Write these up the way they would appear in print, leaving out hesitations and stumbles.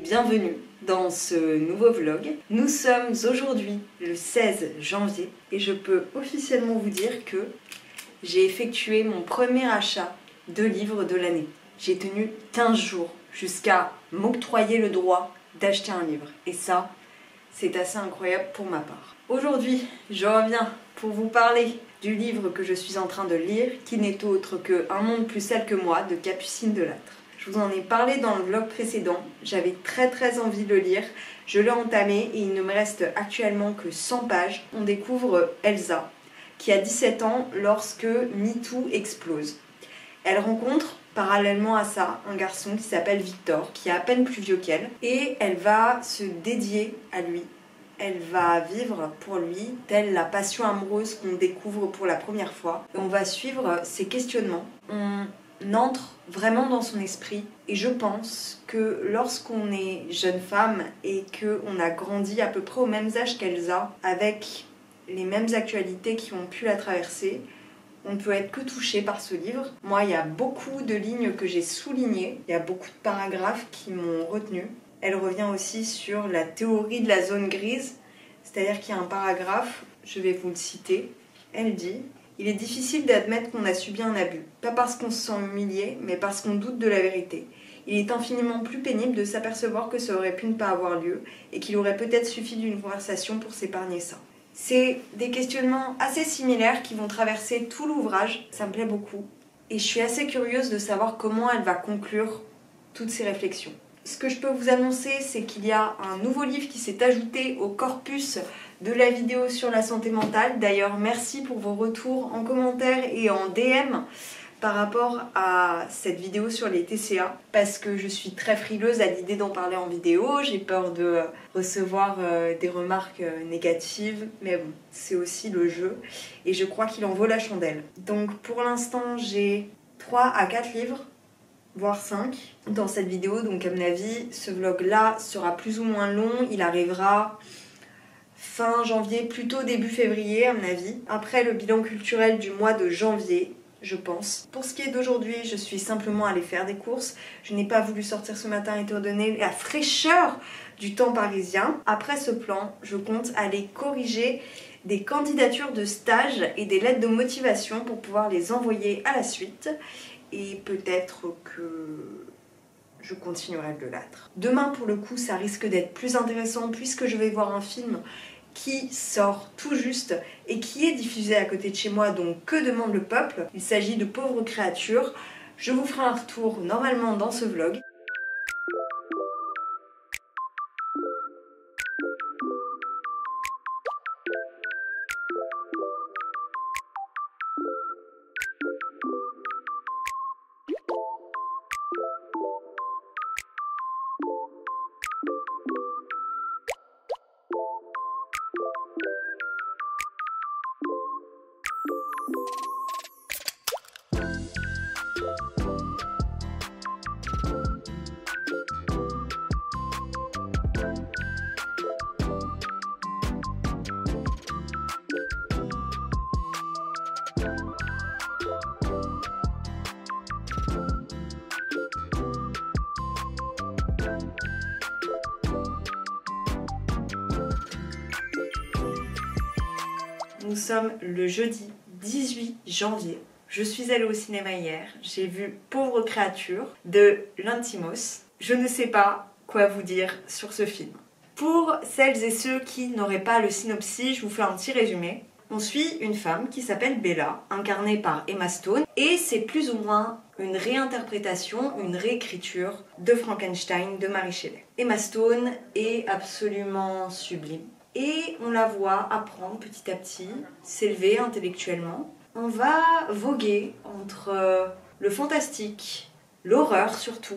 Bienvenue dans ce nouveau vlog. Nous sommes aujourd'hui le 16 janvier et je peux officiellement vous dire que j'ai effectué mon premier achat de livres de l'année. J'ai tenu 15 jours jusqu'à m'octroyer le droit d'acheter un livre et ça, c'est assez incroyable pour ma part. Aujourd'hui, je reviens pour vous parler du livre que je suis en train de lire qui n'est autre que Un monde plus sale que moi de Capucine Delattre. Je vous en ai parlé dans le vlog précédent, j'avais très envie de le lire, je l'ai entamé et il ne me reste actuellement que 100 pages. On découvre Elsa, qui a 17 ans lorsque MeToo explose. Elle rencontre, parallèlement à ça, un garçon qui s'appelle Victor, qui est à peine plus vieux qu'elle, et elle va se dédier à lui. Elle va vivre pour lui, telle la passion amoureuse qu'on découvre pour la première fois. Et on va suivre ses questionnements. On entre vraiment dans son esprit et je pense que lorsqu'on est jeune femme et qu'on a grandi à peu près au même âge qu'Elsa, avec les mêmes actualités qui ont pu la traverser, on ne peut être que touché par ce livre. Moi, il y a beaucoup de lignes que j'ai soulignées, il y a beaucoup de paragraphes qui m'ont retenu. Elle revient aussi sur la théorie de la zone grise, c'est-à-dire qu'il y a un paragraphe, je vais vous le citer, elle dit: il est difficile d'admettre qu'on a subi un abus, pas parce qu'on se sent humilié, mais parce qu'on doute de la vérité. Il est infiniment plus pénible de s'apercevoir que ça aurait pu ne pas avoir lieu et qu'il aurait peut-être suffi d'une conversation pour s'épargner ça. C'est des questionnements assez similaires qui vont traverser tout l'ouvrage, ça me plaît beaucoup. Et je suis assez curieuse de savoir comment elle va conclure toutes ces réflexions. Ce que je peux vous annoncer, c'est qu'il y a un nouveau livre qui s'est ajouté au corpus de la vidéo sur la santé mentale. D'ailleurs, merci pour vos retours en commentaire et en DM par rapport à cette vidéo sur les TCA, parce que je suis très frileuse à l'idée d'en parler en vidéo. J'ai peur de recevoir des remarques négatives, mais bon, c'est aussi le jeu et je crois qu'il en vaut la chandelle. Donc pour l'instant, j'ai 3 à 4 livres, voire 5 dans cette vidéo, donc à mon avis ce vlog là sera plus ou moins long, il arrivera fin janvier, plutôt début février à mon avis, après le bilan culturel du mois de janvier je pense. Pour ce qui est d'aujourd'hui, je suis simplement allée faire des courses, je n'ai pas voulu sortir ce matin étant donné la fraîcheur du temps parisien. Après ce plan, je compte aller corriger des candidatures de stage et des lettres de motivation pour pouvoir les envoyer à la suite. Et peut-être que je continuerai de Delattre. Demain, pour le coup, ça risque d'être plus intéressant puisque je vais voir un film qui sort tout juste et qui est diffusé à côté de chez moi, donc Que demande le peuple? Il s'agit de Pauvres créatures. Je vous ferai un retour normalement dans ce vlog. Nous sommes le jeudi 18 janvier. Je suis allée au cinéma hier, j'ai vu Pauvres créatures de Lanthimos. Je ne sais pas quoi vous dire sur ce film. Pour celles et ceux qui n'auraient pas le synopsis, je vous fais un petit résumé. On suit une femme qui s'appelle Bella, incarnée par Emma Stone, et c'est plus ou moins une réinterprétation, une réécriture de Frankenstein de Mary Shelley. Emma Stone est absolument sublime. Et on la voit apprendre petit à petit, s'élever intellectuellement. On va voguer entre le fantastique, l'horreur surtout,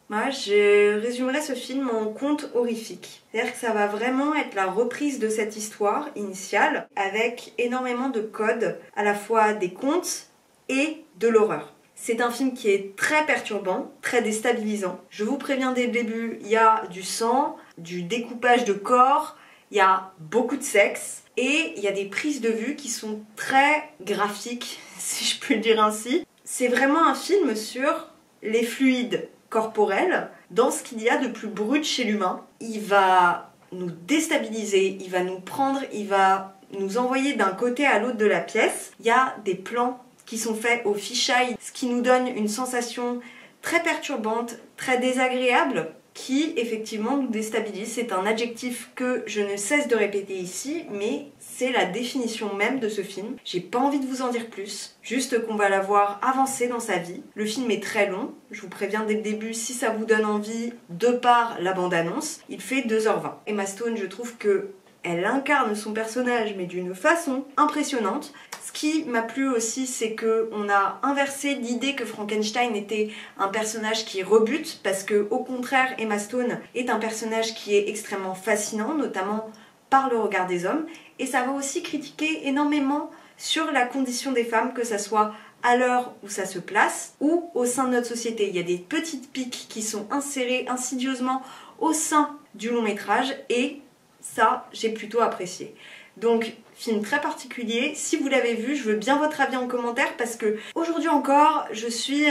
Moi, je résumerais ce film en conte horrifique. C'est-à-dire que ça va vraiment être la reprise de cette histoire initiale avec énormément de codes, à la fois des contes et de l'horreur. C'est un film qui est très perturbant, très déstabilisant. Je vous préviens dès le début, il y a du sang, du découpage de corps, il y a beaucoup de sexe et il y a des prises de vue qui sont très graphiques, si je puis le dire ainsi. C'est vraiment un film sur les fluides corporels dans ce qu'il y a de plus brut chez l'humain. Il va nous déstabiliser, il va nous prendre, il va nous envoyer d'un côté à l'autre de la pièce. Il y a des plans qui sont faits au fisheye, ce qui nous donne une sensation très perturbante, très désagréable, qui effectivement nous déstabilise. C'est un adjectif que je ne cesse de répéter ici, mais c'est la définition même de ce film. J'ai pas envie de vous en dire plus, juste qu'on va la voir avancer dans sa vie. Le film est très long, je vous préviens dès le début, si ça vous donne envie, de par la bande-annonce, il fait 2h20. Emma Stone, je trouve que elle incarne son personnage, mais d'une façon impressionnante. Ce qui m'a plu aussi, c'est qu'on a inversé l'idée que Frankenstein était un personnage qui rebute, parce que au contraire, Emma Stone est un personnage qui est extrêmement fascinant, notamment par le regard des hommes, et ça va aussi critiquer énormément sur la condition des femmes, que ça soit à l'heure où ça se place ou au sein de notre société. Il y a des petites piques qui sont insérées insidieusement au sein du long métrage, et ça, j'ai plutôt apprécié. Donc, film très particulier. Si vous l'avez vu, je veux bien votre avis en commentaire parce que aujourd'hui encore, je suis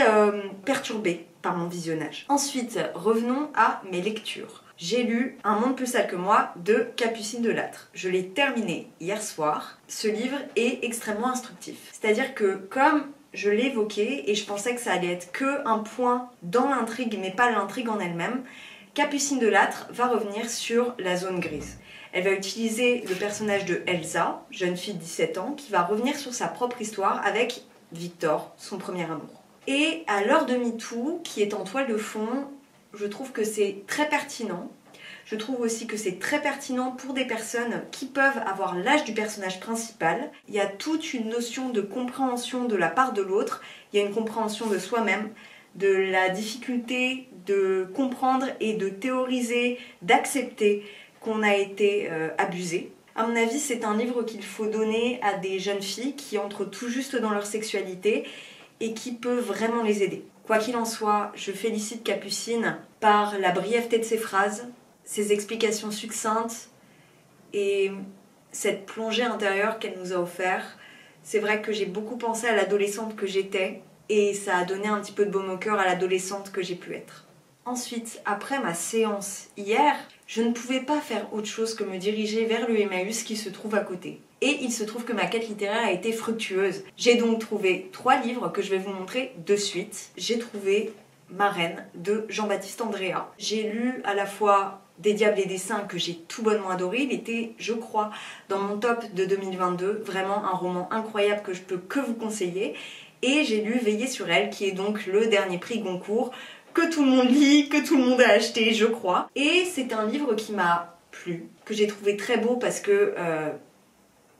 perturbée par mon visionnage. Ensuite, revenons à mes lectures. J'ai lu Un monde plus sale que moi de Capucine Delattre. Je l'ai terminé hier soir. Ce livre est extrêmement instructif. C'est-à-dire que comme je l'ai évoqué et je pensais que ça allait être que un point dans l'intrigue, mais pas l'intrigue en elle-même, Capucine Delattre va revenir sur la zone grise. Elle va utiliser le personnage de Elsa, jeune fille de 17 ans, qui va revenir sur sa propre histoire avec Victor, son premier amour. Et à l'heure de MeToo, qui est en toile de fond, je trouve que c'est très pertinent. Je trouve aussi que c'est très pertinent pour des personnes qui peuvent avoir l'âge du personnage principal. Il y a toute une notion de compréhension de la part de l'autre, il y a une compréhension de soi-même, de la difficulté de comprendre et de théoriser, d'accepter qu'on a été abusé. À mon avis, c'est un livre qu'il faut donner à des jeunes filles qui entrent tout juste dans leur sexualité et qui peut vraiment les aider. Quoi qu'il en soit, je félicite Capucine par la brièveté de ses phrases, ses explications succinctes et cette plongée intérieure qu'elle nous a offert. C'est vrai que j'ai beaucoup pensé à l'adolescente que j'étais et ça a donné un petit peu de baume au cœur à l'adolescente que j'ai pu être. Ensuite, après ma séance hier, je ne pouvais pas faire autre chose que me diriger vers le Emmaüs qui se trouve à côté. Et il se trouve que ma quête littéraire a été fructueuse. J'ai donc trouvé 3 livres que je vais vous montrer de suite. J'ai trouvé Ma Reine de Jean-Baptiste Andréa. J'ai lu à la fois Des Diables et des Saints que j'ai tout bonnement adoré. Il était, je crois, dans mon top de 2022. Vraiment un roman incroyable que je peux que vous conseiller. Et j'ai lu Veiller sur elle, qui est donc le dernier prix Goncourt, que tout le monde lit, que tout le monde a acheté, je crois. Et c'est un livre qui m'a plu, que j'ai trouvé très beau parce que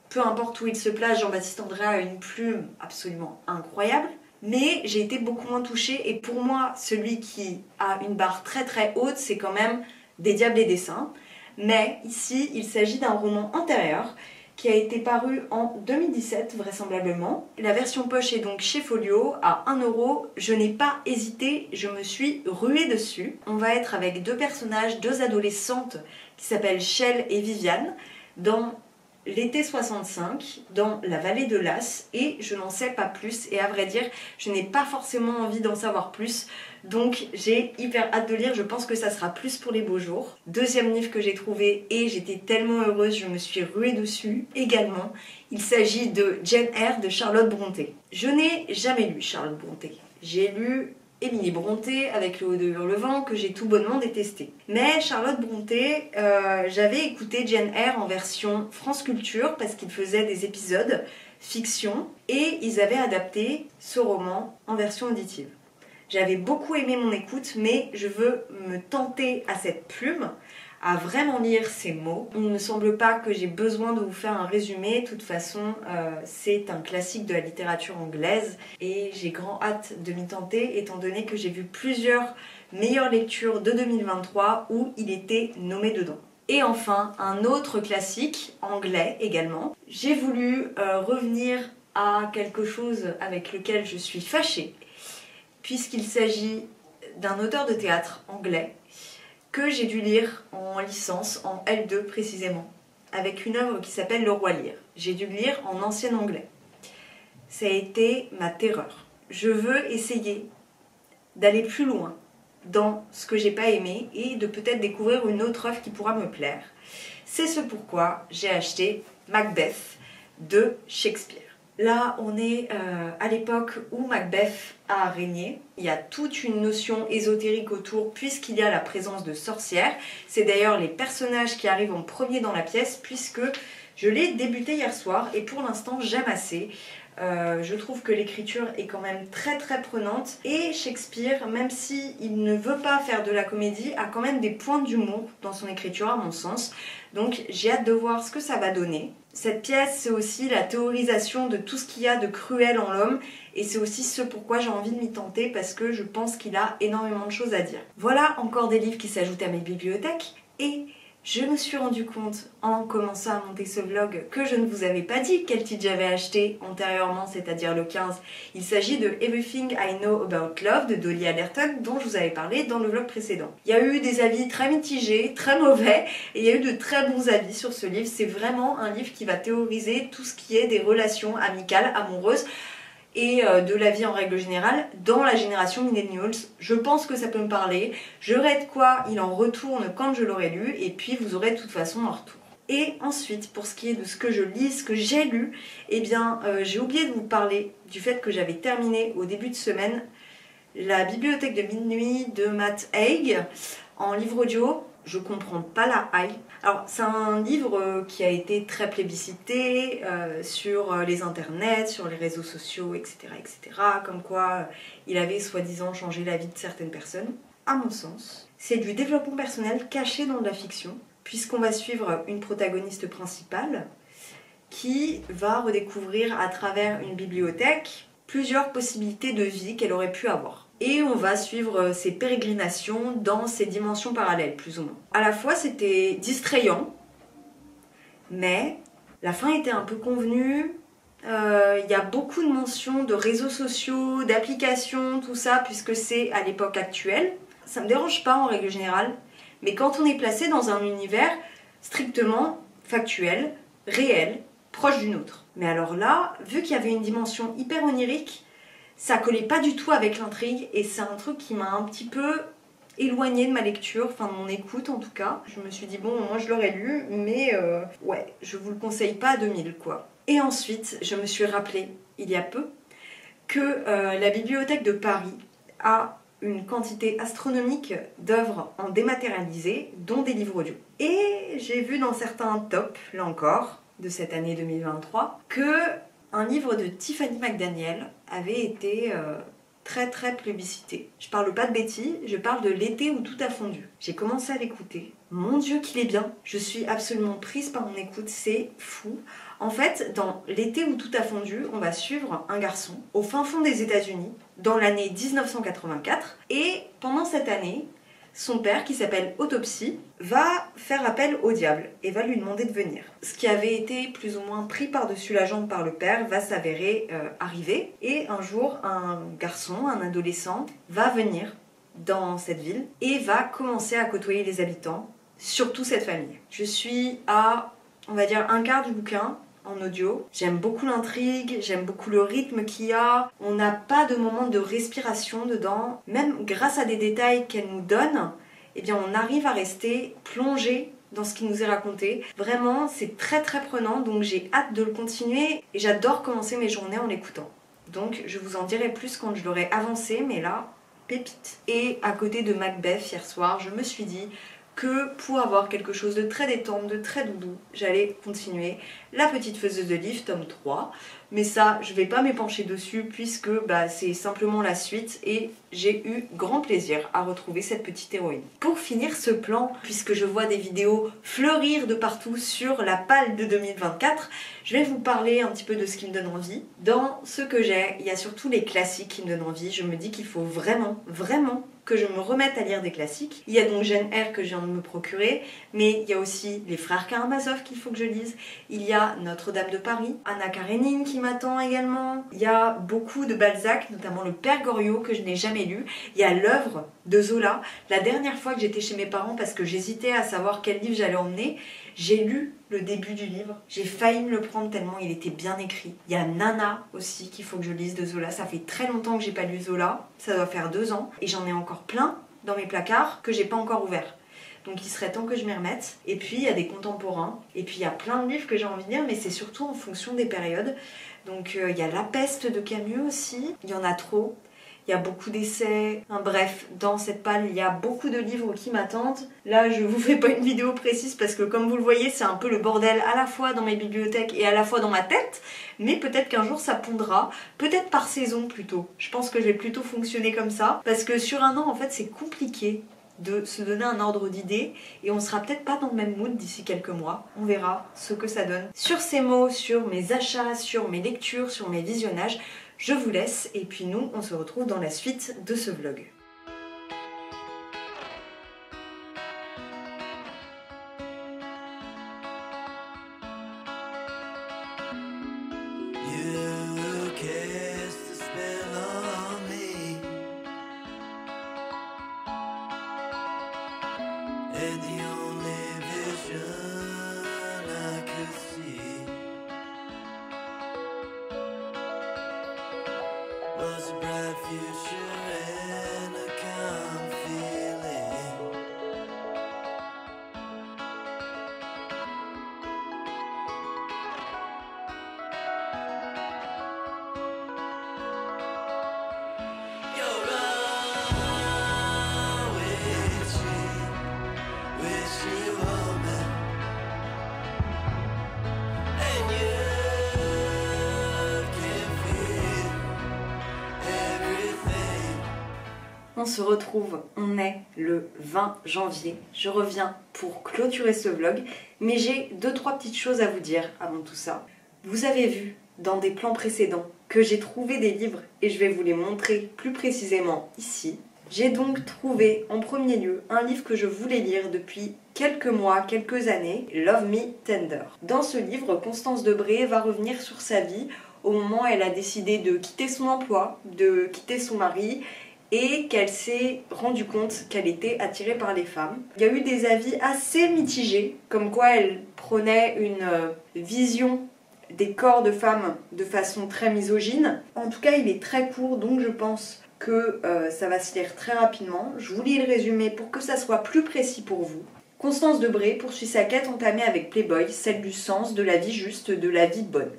peu importe où il se place, Jean-Baptiste Andréa a une plume absolument incroyable. Mais j'ai été beaucoup moins touchée et pour moi, celui qui a une barre très très haute, c'est quand même Des Diables et des Saints. Mais ici, il s'agit d'un roman antérieur qui a été paru en 2017 vraisemblablement. La version poche est donc chez Folio à 1€. Je n'ai pas hésité, je me suis ruée dessus. On va être avec 2 personnages, 2 adolescentes qui s'appellent Shell et Viviane dans l'été 65, dans la vallée de l'As, et je n'en sais pas plus, et à vrai dire, je n'ai pas forcément envie d'en savoir plus, donc j'ai hyper hâte de lire, je pense que ça sera plus pour les beaux jours. Deuxième livre que j'ai trouvé, et j'étais tellement heureuse, je me suis ruée dessus également, il s'agit de Jane Eyre de Charlotte Brontë. Je n'ai jamais lu Charlotte Brontë, j'ai lu Émilie Brontë avec Le Haut de Hurlevent que j'ai tout bonnement détesté. Mais Charlotte Brontë, j'avais écouté Jane Eyre en version France Culture parce qu'ils faisaient des épisodes fiction et ils avaient adapté ce roman en version auditive. J'avais beaucoup aimé mon écoute, mais je veux me tenter à cette plume, à vraiment lire ces mots. Il ne me semble pas que j'ai besoin de vous faire un résumé, de toute façon c'est un classique de la littérature anglaise et j'ai grand hâte de m'y tenter étant donné que j'ai vu plusieurs meilleure lecture de 2023 où il était nommé dedans. Et enfin, un autre classique, anglais également. J'ai voulu revenir à quelque chose avec lequel je suis fâchée, puisqu'il s'agit d'un auteur de théâtre anglais que j'ai dû lire en licence, en L2 précisément, avec une œuvre qui s'appelle Le Roi Lear. J'ai dû le lire en ancien anglais. Ça a été ma terreur. Je veux essayer d'aller plus loin dans ce que j'ai pas aimé et de peut-être découvrir une autre œuvre qui pourra me plaire. C'est ce pourquoi j'ai acheté Macbeth de Shakespeare. Là, on est à l'époque où Macbeth a régné. Il y a toute une notion ésotérique autour puisqu'il y a la présence de sorcières. C'est d'ailleurs les personnages qui arrivent en premier dans la pièce puisque je l'ai débuté hier soir et pour l'instant j'aime assez. Je trouve que l'écriture est quand même très très prenante et Shakespeare, même s'il ne veut pas faire de la comédie, a quand même des points d'humour dans son écriture à mon sens. Donc j'ai hâte de voir ce que ça va donner. Cette pièce, c'est aussi la théorisation de tout ce qu'il y a de cruel en l'homme et c'est aussi ce pourquoi j'ai envie de m'y tenter parce que je pense qu'il a énormément de choses à dire. Voilà encore des livres qui s'ajoutent à mes bibliothèques et je me suis rendu compte en commençant à monter ce vlog que je ne vous avais pas dit quel titre j'avais acheté antérieurement, c'est-à-dire le 15. Il s'agit de Everything I Know About Love de Dolly Alderton dont je vous avais parlé dans le vlog précédent. Il y a eu des avis très mitigés, très mauvais et il y a eu de très bons avis sur ce livre. C'est vraiment un livre qui va théoriser tout ce qui est des relations amicales, amoureuses et de la vie en règle générale dans la génération millennials. Je pense que ça peut me parler. J'aurai de quoi il en retourne quand je l'aurai lu et puis vous aurez de toute façon un retour. Et ensuite, pour ce qui est de ce que je lis, ce que j'ai lu, eh bien j'ai oublié de vous parler du fait que j'avais terminé au début de semaine la bibliothèque de minuit de Matt Haig en livre audio. Je comprends pas la hype. Alors c'est un livre qui a été très plébiscité sur les internets, sur les réseaux sociaux, etc. etc. Comme quoi il avait soi-disant changé la vie de certaines personnes. À mon sens, c'est du développement personnel caché dans de la fiction, puisqu'on va suivre une protagoniste principale qui va redécouvrir à travers une bibliothèque plusieurs possibilités de vie qu'elle aurait pu avoir. Et on va suivre ses pérégrinations dans ces dimensions parallèles, plus ou moins. À la fois, c'était distrayant, mais la fin était un peu convenue. Il y a beaucoup de mentions de réseaux sociaux, d'applications, tout ça, puisque c'est à l'époque actuelle. Ça me dérange pas en règle générale, mais quand on est placé dans un univers strictement factuel, réel, proche du nôtre. Mais alors là, vu qu'il y avait une dimension hyper onirique, ça collait pas du tout avec l'intrigue et c'est un truc qui m'a un petit peu éloignée de ma lecture, enfin de mon écoute en tout cas. Je me suis dit bon, moi je l'aurais lu, mais ouais, je vous le conseille pas à 2000 quoi. Et ensuite, je me suis rappelé, il y a peu, que la bibliothèque de Paris a une quantité astronomique d'œuvres en dématérialisé, dont des livres audio. Et j'ai vu dans certains tops, là encore, de cette année 2023, que un livre de Tiffany McDaniel avait été très très plébiscité. Je parle pas de Betty, je parle de L'été où tout a fondu. J'ai commencé à l'écouter. Mon Dieu qu'il est bien. Je suis absolument prise par mon écoute, c'est fou. En fait, dans L'été où tout a fondu, on va suivre un garçon au fin fond des États-Unis dans l'année 1984 et pendant cette année, son père, qui s'appelle Autopsie, va faire appel au diable et va lui demander de venir. Ce qui avait été plus ou moins pris par-dessus la jambe par le père va s'avérer arriver. Et un jour, un garçon, un adolescent, va venir dans cette ville et va commencer à côtoyer les habitants, surtout cette famille. Je suis à, on va dire, un quart du bouquin en audio. J'aime beaucoup l'intrigue, j'aime beaucoup le rythme qu'il y a. On n'a pas de moment de respiration dedans. Même grâce à des détails qu'elle nous donne, eh bien on arrive à rester plongé dans ce qui nous est raconté. Vraiment, c'est très très prenant, donc j'ai hâte de le continuer et j'adore commencer mes journées en l'écoutant. Donc je vous en dirai plus quand je l'aurai avancé, mais là, pépite. Et à côté de Macbeth hier soir, je me suis dit que pour avoir quelque chose de très détente, de très doudou, j'allais continuer La Petite Faiseuse de Livres, tome 3. Mais ça, je vais pas m'épancher dessus puisque c'est simplement la suite et j'ai eu grand plaisir à retrouver cette petite héroïne. Pour finir ce plan, puisque je vois des vidéos fleurir de partout sur la palle de 2024, je vais vous parler un petit peu de ce qui me donne envie. Dans ce que j'ai, il y a surtout les classiques qui me donnent envie. Je me dis qu'il faut vraiment, vraiment que je me remette à lire des classiques. Il y a donc Jane Eyre que je viens de me procurer, mais il y a aussi les frères Karamazov qu'il faut que je lise. Il y a Notre-Dame de Paris, Anna Karénine qui m'attend également. Il y a beaucoup de Balzac, notamment le Père Goriot que je n'ai jamais lu. Il y a l'œuvre de Zola. La dernière fois que j'étais chez mes parents parce que j'hésitais à savoir quel livre j'allais emmener, j'ai lu le début du livre. J'ai failli me le prendre tellement il était bien écrit. Il y a Nana aussi qu'il faut que je lise de Zola. Ça fait très longtemps que j'ai pas lu Zola. Ça doit faire 2 ans. Et j'en ai encore plein dans mes placards que j'ai pas encore ouverts. Donc il serait temps que je m'y remette. Et puis il y a des contemporains. Et puis il y a plein de livres que j'ai envie de lire, mais c'est surtout en fonction des périodes. Donc il y a La Peste de Camus aussi. Il y en a trop. Il y a beaucoup d'essais. Bref, dans cette palle, il y a beaucoup de livres qui m'attendent. Là, je vous fais pas une vidéo précise parce que comme vous le voyez, c'est un peu le bordel à la fois dans mes bibliothèques et à la fois dans ma tête. Mais peut-être qu'un jour ça pondra. Peut-être par saison plutôt. Je pense que je vais plutôt fonctionner comme ça. Parce que sur un an, en fait, c'est compliqué de se donner un ordre d'idée et on sera peut-être pas dans le même mood d'ici quelques mois. On verra ce que ça donne. Sur ces mots, sur mes achats, sur mes lectures, sur mes visionnages, je vous laisse et puis nous, on se retrouve dans la suite de ce vlog. And the only vision I could see was a bright future and a calm feeling. You're always sweet. Wish you home and you can feel everything. On se retrouve, on est le 20 janvier. Je reviens pour clôturer ce vlog, mais j'ai 2-3 petites choses à vous dire avant tout ça. Vous avez vu dans des plans précédents que j'ai trouvé des livres et je vais vous les montrer plus précisément ici. J'ai donc trouvé en premier lieu un livre que je voulais lire depuis quelques mois, quelques années, Love Me Tender. Dans ce livre, Constance Debré va revenir sur sa vie au moment où elle a décidé de quitter son emploi, de quitter son mari et qu'elle s'est rendue compte qu'elle était attirée par les femmes. Il y a eu des avis assez mitigés, comme quoi elle prenait une vision des corps de femmes de façon très misogyne. En tout cas, il est très court, donc je pense que ça va se lire très rapidement. Je vous lis le résumé pour que ça soit plus précis pour vous. Constance Debré poursuit sa quête entamée avec Playboy, celle du sens, de la vie juste, de la vie bonne.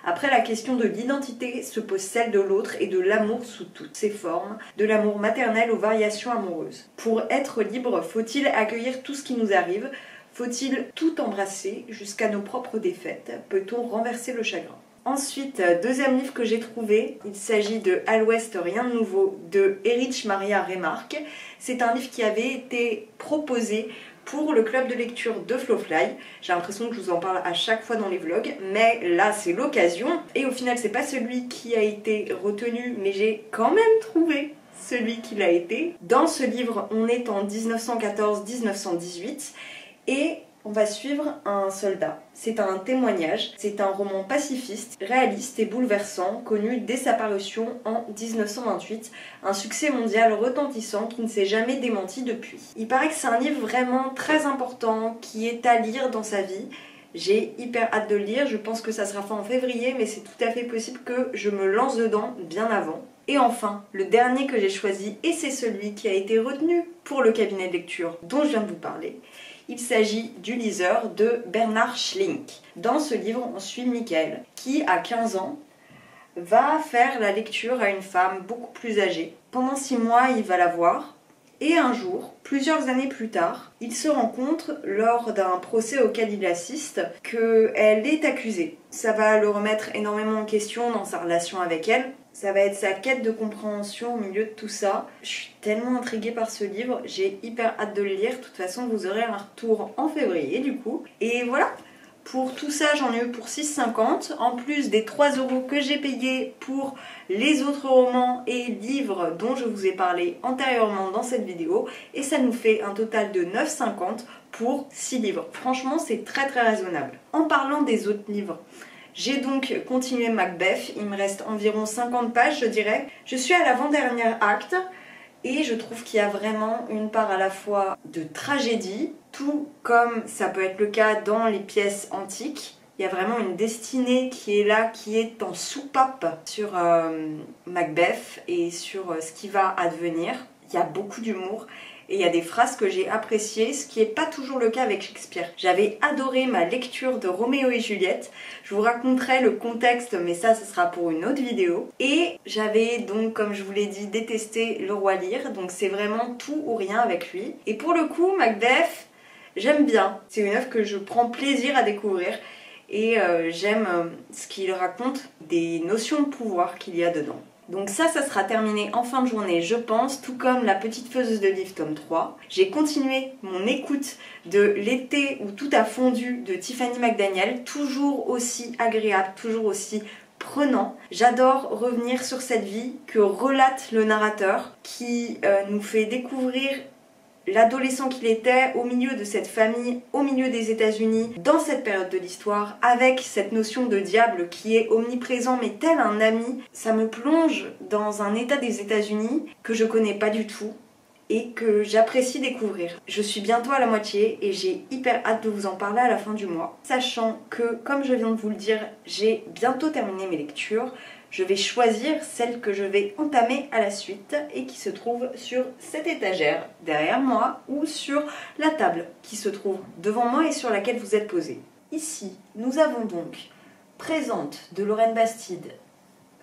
Après la question de l'identité se pose celle de l'autre et de l'amour sous toutes ses formes, de l'amour maternel aux variations amoureuses. Pour être libre, faut-il accueillir tout ce qui nous arrive ? Faut-il tout embrasser jusqu'à nos propres défaites ? Peut-on renverser le chagrin ? Ensuite, deuxième livre que j'ai trouvé, il s'agit de À l'Ouest, rien de nouveau de Erich Maria Remarque. C'est un livre qui avait été proposé pour le club de lecture de Flowfly. J'ai l'impression que je vous en parle à chaque fois dans les vlogs, mais là c'est l'occasion. Et au final, c'est pas celui qui a été retenu, mais j'ai quand même trouvé celui qui l'a été. Dans ce livre, on est en 1914-1918 et on va suivre un soldat. C'est un témoignage, c'est un roman pacifiste, réaliste et bouleversant, connu dès sa parution en 1928, un succès mondial retentissant qui ne s'est jamais démenti depuis. Il paraît que c'est un livre vraiment très important, qui est à lire dans sa vie. J'ai hyper hâte de le lire, je pense que ça sera fait en février, mais c'est tout à fait possible que je me lance dedans bien avant. Et enfin, le dernier que j'ai choisi, et c'est celui qui a été retenu pour le cabinet de lecture dont je viens de vous parler. Il s'agit du liseur de Bernard Schlink. Dans ce livre, on suit Michael, qui, à 15 ans, va faire la lecture à une femme beaucoup plus âgée. Pendant 6 mois, il va la voir. Et un jour, plusieurs années plus tard, il se rend compte, lors d'un procès auquel il assiste, qu'elle est accusée. Ça va le remettre énormément en question dans sa relation avec elle. Ça va être sa quête de compréhension au milieu de tout ça. Je suis tellement intriguée par ce livre, j'ai hyper hâte de le lire. De toute façon, vous aurez un retour en février du coup. Et voilà, Pour tout ça, j'en ai eu pour 6,50 en plus des 3 € que j'ai payés pour les autres romans et livres dont je vous ai parlé antérieurement dans cette vidéo. Et ça nous fait un total de 9,50 pour 6 livres. Franchement, c'est très raisonnable. En parlant des autres livres, j'ai donc continué Macbeth. Il me reste environ 50 pages, je dirais. Je suis à l'avant-dernier acte. Et je trouve qu'il y a vraiment une part à la fois de tragédie, tout comme ça peut être le cas dans les pièces antiques. Il y a vraiment une destinée qui est là, qui est en soupape sur Macbeth et sur ce qui va advenir. Il y a beaucoup d'humour. Et il y a des phrases que j'ai appréciées, ce qui n'est pas toujours le cas avec Shakespeare. J'avais adoré ma lecture de Roméo et Juliette. Je vous raconterai le contexte, mais ça, ce sera pour une autre vidéo. Et j'avais donc, comme je vous l'ai dit, détesté Le Roi Lear. Donc c'est vraiment tout ou rien avec lui. Et pour le coup, Macbeth, j'aime bien. C'est une œuvre que je prends plaisir à découvrir. Et j'aime ce qu'il raconte, des notions de pouvoir qu'il y a dedans. Donc ça sera terminé en fin de journée, je pense, tout comme La Petite Faiseuse de livres, tome 3. J'ai continué mon écoute de L'été où tout a fondu de Tiffany McDaniel, toujours aussi agréable, toujours aussi prenant. J'adore revenir sur cette vie que relate le narrateur, qui nous fait découvrir l'adolescent qu'il était au milieu de cette famille, au milieu des États-Unis, dans cette période de l'histoire, avec cette notion de diable qui est omniprésent mais tel un ami. Ça me plonge dans un état des États-Unis que je connais pas du tout et que j'apprécie découvrir. Je suis bientôt à la moitié et j'ai hyper hâte de vous en parler à la fin du mois, sachant que, comme je viens de vous le dire, j'ai bientôt terminé mes lectures. Je vais choisir celle que je vais entamer à la suite et qui se trouve sur cette étagère derrière moi ou sur la table qui se trouve devant moi et sur laquelle vous êtes posé. Ici, nous avons donc Présente de Lorraine Bastide,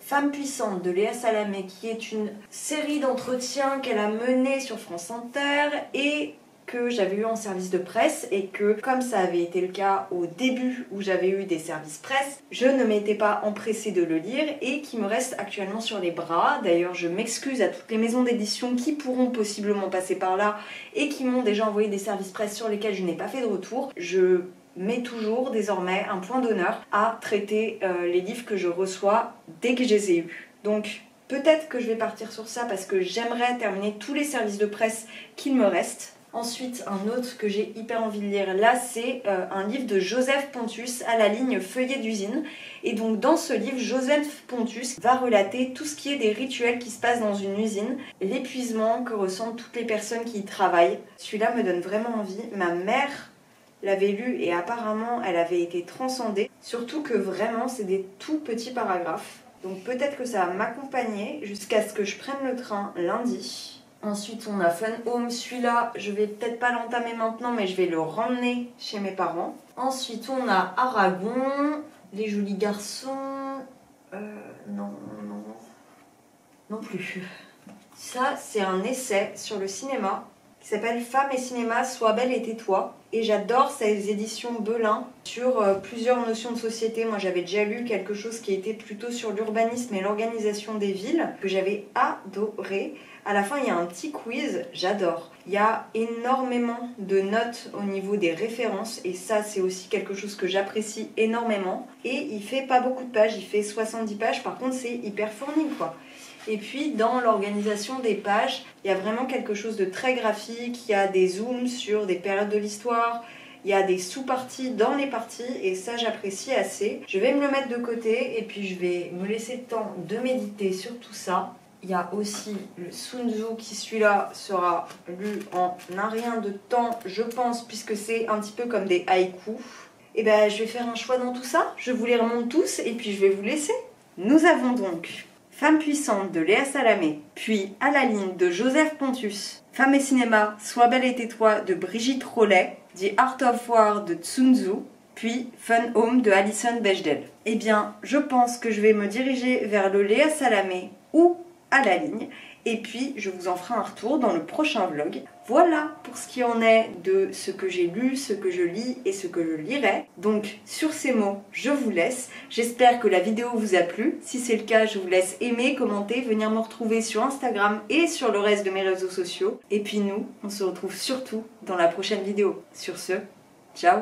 Femme puissante de Léa Salamé, qui est une série d'entretiens qu'elle a menée sur France Inter et que j'avais eu en service de presse, et que, comme ça avait été le cas au début où j'avais eu des services presse, je ne m'étais pas empressée de le lire et qui me reste actuellement sur les bras. D'ailleurs, je m'excuse à toutes les maisons d'édition qui pourront possiblement passer par là et qui m'ont déjà envoyé des services presse sur lesquels je n'ai pas fait de retour. Je mets toujours désormais un point d'honneur à traiter les livres que je reçois dès que je les ai eus. Donc peut-être que je vais partir sur ça parce que j'aimerais terminer tous les services de presse qu'il me reste. Ensuite, un autre que j'ai hyper envie de lire, là, c'est un livre de Joseph Pontus à la ligne Feuillet d'usine. Et donc, dans ce livre, Joseph Pontus va relater tout ce qui est des rituels qui se passent dans une usine, l'épuisement que ressentent toutes les personnes qui y travaillent. Celui-là me donne vraiment envie. Ma mère l'avait lu et apparemment, elle avait été transcendée. Surtout que vraiment, c'est des tout petits paragraphes. Donc, peut-être que ça va m'accompagner jusqu'à ce que je prenne le train lundi. Ensuite, on a Fun Home. Celui-là, je vais peut-être pas l'entamer maintenant, mais je vais le ramener chez mes parents. Ensuite, on a Aragon, Les Jolis Garçons. Non plus. Ça, c'est un essai sur le cinéma qui s'appelle Femmes et cinéma, sois belle et tais-toi. Et j'adore ces éditions Belin sur plusieurs notions de société. Moi, j'avais déjà lu quelque chose qui était plutôt sur l'urbanisme et l'organisation des villes, que j'avais adoré. À la fin, il y a un petit quiz, j'adore. Il y a énormément de notes au niveau des références et ça, c'est aussi quelque chose que j'apprécie énormément. Et il fait pas beaucoup de pages, il fait 70 pages, par contre, c'est hyper fourni, quoi. Et puis, dans l'organisation des pages, il y a vraiment quelque chose de très graphique. Il y a des zooms sur des périodes de l'histoire. Il y a des sous-parties dans les parties et ça, j'apprécie assez. Je vais me le mettre de côté et puis je vais me laisser le temps de méditer sur tout ça. Il y a aussi le Sun Tzu qui, celui-là, sera lu en un rien de temps, je pense, puisque c'est un petit peu comme des haïkus. Et ben, je vais faire un choix dans tout ça. Je vous les remonte tous et puis je vais vous laisser. Nous avons donc Femme puissante de Léa Salamé, puis À la ligne de Joseph Pontus, Femme et cinéma, sois belle et tais-toi de Brigitte Rollet, The Art of War de Sun Tzu, puis Fun Home de Alison Bechdel. Eh bien, je pense que je vais me diriger vers le Léa Salamé ou À la ligne, et puis je vous en ferai un retour dans le prochain vlog. Voilà pour ce qui en est de ce que j'ai lu, ce que je lis et ce que je lirai. Donc sur ces mots, je vous laisse. J'espère que la vidéo vous a plu. Si c'est le cas, je vous laisse aimer, commenter, venir me retrouver sur Instagram et sur le reste de mes réseaux sociaux. Et puis nous, on se retrouve surtout dans la prochaine vidéo. Sur ce, ciao!